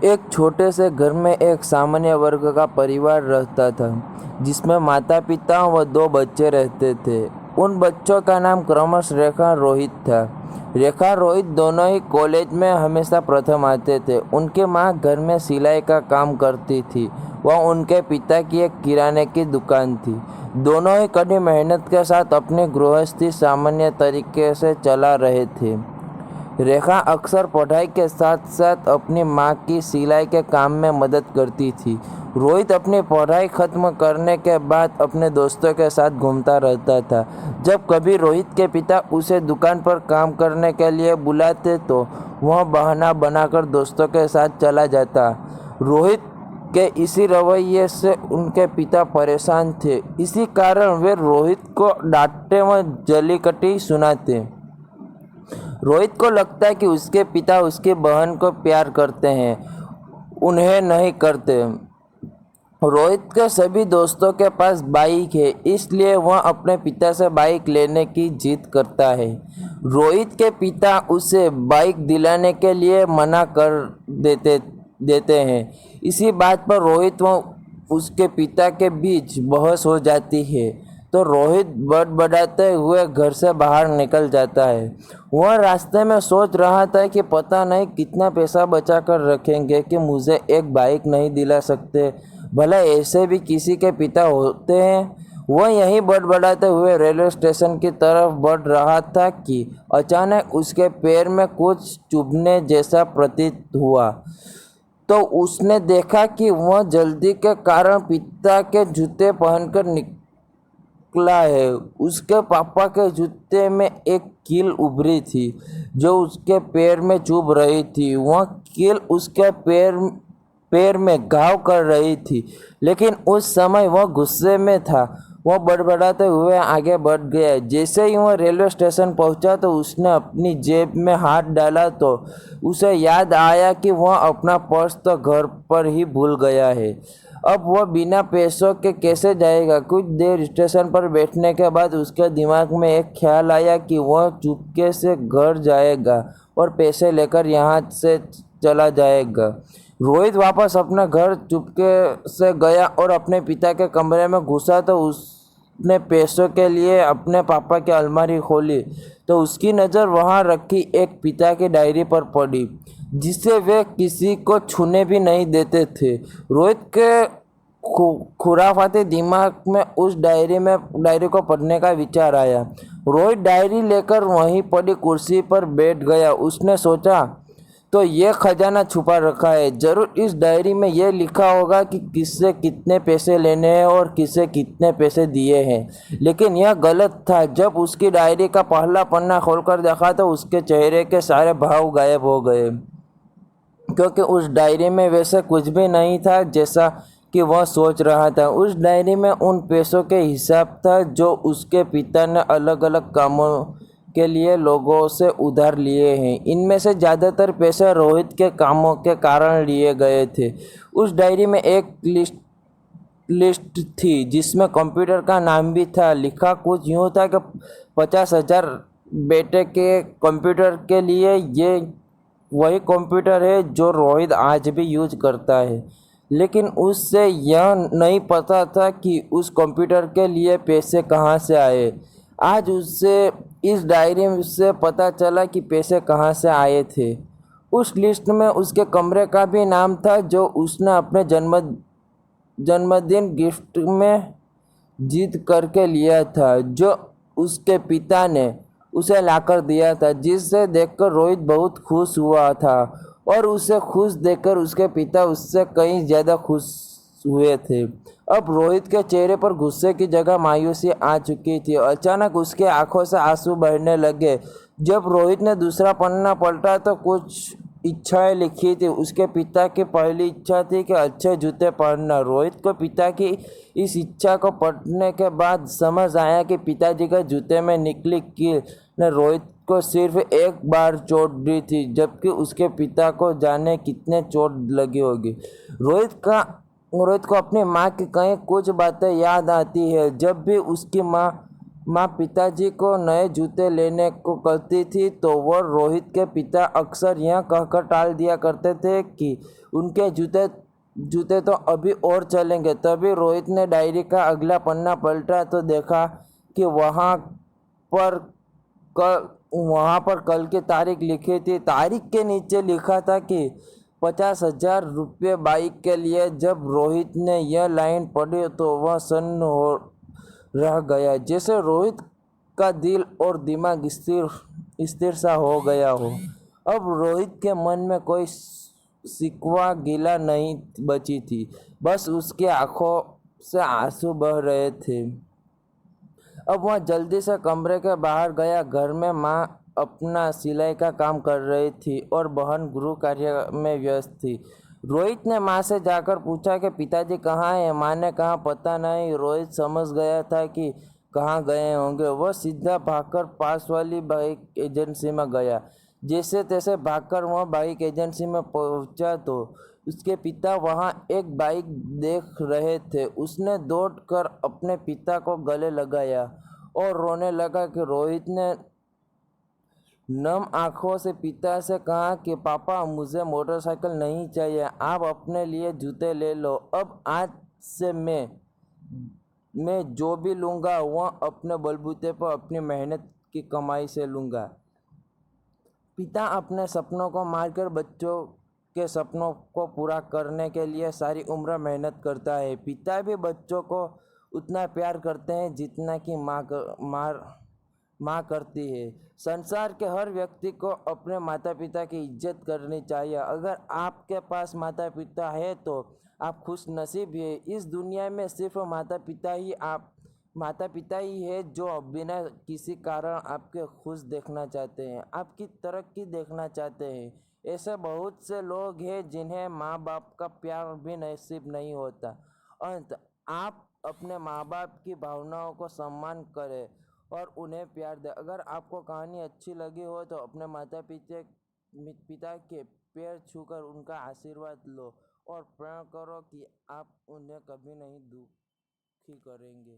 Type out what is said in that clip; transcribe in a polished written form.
एक छोटे से घर में एक सामान्य वर्ग का परिवार रहता था, जिसमें माता पिता व दो बच्चे रहते थे। उन बच्चों का नाम क्रमशः रेखा और रोहित था। रेखा और रोहित दोनों ही कॉलेज में हमेशा प्रथम आते थे। उनकी माँ घर में सिलाई का काम करती थी व उनके पिता की एक किराने की दुकान थी। दोनों ही कड़ी मेहनत के साथ अपनी गृहस्थी सामान्य तरीके से चला रहे थे। रेखा अक्सर पढ़ाई के साथ साथ अपनी माँ की सिलाई के काम में मदद करती थी। रोहित अपनी पढ़ाई खत्म करने के बाद अपने दोस्तों के साथ घूमता रहता था। जब कभी रोहित के पिता उसे दुकान पर काम करने के लिए बुलाते तो वह बहाना बनाकर दोस्तों के साथ चला जाता। रोहित के इसी रवैये से उनके पिता परेशान थे। इसी कारण वे रोहित को डांटते व जलीकटी सुनाते। रोहित को लगता है कि उसके पिता उसकी बहन को प्यार करते हैं, उन्हें नहीं करते। रोहित के सभी दोस्तों के पास बाइक है, इसलिए वह अपने पिता से बाइक लेने की जिद करता है। रोहित के पिता उसे बाइक दिलाने के लिए मना कर देते हैं। इसी बात पर रोहित व उसके पिता के बीच बहस हो जाती है, तो रोहित बड़बड़ाते हुए घर से बाहर निकल जाता है। वह रास्ते में सोच रहा था कि पता नहीं कितना पैसा बचा कर रखेंगे कि मुझे एक बाइक नहीं दिला सकते, भला ऐसे भी किसी के पिता होते हैं। वह यहीं बड़बड़ाते हुए रेलवे स्टेशन की तरफ बढ़ रहा था कि अचानक उसके पैर में कुछ चुभने जैसा प्रतीत हुआ। तो उसने देखा कि वह जल्दी के कारण पिता के जूते पहनकर निकला है। उसके पापा के जूते में एक कील उभरी थी जो उसके पैर में चुभ रही थी। वह कील उसके पैर में घाव कर रही थी, लेकिन उस समय वह गुस्से में था। वह बड़बड़ाते हुए आगे बढ़ गया। जैसे ही वह रेलवे स्टेशन पहुंचा तो उसने अपनी जेब में हाथ डाला तो उसे याद आया कि वह अपना पर्स तो घर पर ही भूल गया है। अब वह बिना पैसों के कैसे जाएगा। कुछ देर स्टेशन पर बैठने के बाद उसके दिमाग में एक ख्याल आया कि वह चुपके से घर जाएगा और पैसे लेकर यहाँ से चला जाएगा। रोहित वापस अपने घर चुपके से गया और अपने पिता के कमरे में घुसा तो उसने पैसों के लिए अपने पापा की अलमारी खोली तो उसकी नज़र वहाँ रखी एक पिता की डायरी पर पड़ी, जिसे वे किसी को छूने भी नहीं देते थे। रोहित के खुराफाती दिमाग में उस डायरी को पढ़ने का विचार आया। रोहित डायरी लेकर वहीं पड़ी कुर्सी पर बैठ गया। उसने सोचा, तो ये खजाना छुपा रखा है, जरूर इस डायरी में यह लिखा होगा कि किससे कितने पैसे लेने हैं और किसे कितने पैसे दिए हैं। लेकिन यह गलत था। जब उसकी डायरी का पहला पन्ना खोलकर देखा तो उसके चेहरे के सारे भाव गायब हो गए, क्योंकि उस डायरी में वैसे कुछ भी नहीं था जैसा कि वह सोच रहा था। उस डायरी में उन पैसों के हिसाब था जो उसके पिता ने अलग अलग कामों के लिए लोगों से उधार लिए हैं। इनमें से ज़्यादातर पैसे रोहित के कामों के कारण लिए गए थे। उस डायरी में एक लिस्ट थी जिसमें कंप्यूटर का नाम भी था। लिखा कुछ यूँ था कि 50,000 बेटे के कंप्यूटर के लिए। ये वही कंप्यूटर है जो रोहित आज भी यूज करता है, लेकिन उससे यह नहीं पता था कि उस कंप्यूटर के लिए पैसे कहाँ से आए। आज उससे इस डायरी से पता चला कि पैसे कहाँ से आए थे। उस लिस्ट में उसके कमरे का भी नाम था जो उसने अपने जन्मदिन गिफ्ट में जीत करके लिया था, जो उसके पिता ने उसे लाकर दिया था, जिसे देखकर रोहित बहुत खुश हुआ था और उसे खुश देखकर उसके पिता उससे कहीं ज़्यादा खुश हुए थे। अब रोहित के चेहरे पर गुस्से की जगह मायूसी आ चुकी थी। अचानक उसके आंखों से आंसू बहने लगे। जब रोहित ने दूसरा पन्ना पलटा तो कुछ इच्छाएं लिखी थी। उसके पिता की पहली इच्छा थी कि अच्छे जूते पहनना। रोहित को पिता की इस इच्छा को पढ़ने के बाद समझ आया कि पिताजी के जूते में निकली कील ने रोहित को सिर्फ एक बार चोट दी थी, जबकि उसके पिता को जाने कितने चोट लगी होगी। रोहित को अपनी माँ की कई कुछ बातें याद आती है। जब भी उसकी माँ माँ पिताजी को नए जूते लेने को कहती थी तो वो रोहित के पिता अक्सर यह कहकर टाल दिया करते थे कि उनके जूते जूते तो अभी और चलेंगे। तभी रोहित ने डायरी का अगला पन्ना पलटा तो देखा कि पर वहाँ पर कल की तारीख लिखी थी। तारीख के नीचे लिखा था कि 50,000 रुपये बाइक के लिए। जब रोहित ने यह लाइन पढ़ी तो वह सन्न हो रह गया, जैसे रोहित का दिल और दिमाग स्थिर स्थिर सा हो गया हो। अब रोहित के मन में कोई शिकवा गिला नहीं बची थी, बस उसकी आंखों से आंसू बह रहे थे। अब वह जल्दी से कमरे के बाहर गया। घर में माँ अपना सिलाई का काम कर रही थी और बहन गृह कार्य में व्यस्त थी। रोहित ने माँ से जाकर पूछा कि पिताजी कहाँ हैं। माँ ने कहा पता नहीं। रोहित समझ गया था कि कहाँ गए होंगे। वह सीधा भागकर पास वाली बाइक एजेंसी में गया। जैसे तैसे भागकर वह बाइक एजेंसी में पहुंचा तो उसके पिता वहां एक बाइक देख रहे थे। उसने दौड़कर अपने पिता को गले लगाया और रोने लगा कि रोहित ने नम आंखों से पिता से कहा कि पापा मुझे मोटरसाइकिल नहीं चाहिए, आप अपने लिए जूते ले लो। अब आज से मैं जो भी लूँगा वह अपने बलबूते पर अपनी मेहनत की कमाई से लूँगा। पिता अपने सपनों को मारकर बच्चों के सपनों को पूरा करने के लिए सारी उम्र मेहनत करता है। पिता भी बच्चों को उतना प्यार करते हैं जितना कि माँ करती है। संसार के हर व्यक्ति को अपने माता पिता की इज्जत करनी चाहिए। अगर आपके पास माता पिता है तो आप खुश नसीब है। इस दुनिया में सिर्फ माता पिता ही है जो बिना किसी कारण आपके खुश देखना चाहते हैं, आपकी तरक्की देखना चाहते हैं। ऐसे बहुत से लोग हैं जिन्हें माँ बाप का प्यार भी नसीब नहीं होता। अंत आप अपने माँ बाप की भावनाओं को सम्मान करें और उन्हें प्यार दें। अगर आपको कहानी अच्छी लगी हो तो अपने पिता के पैर छूकर उनका आशीर्वाद लो और प्रण करो कि आप उन्हें कभी नहीं दुखी करेंगे।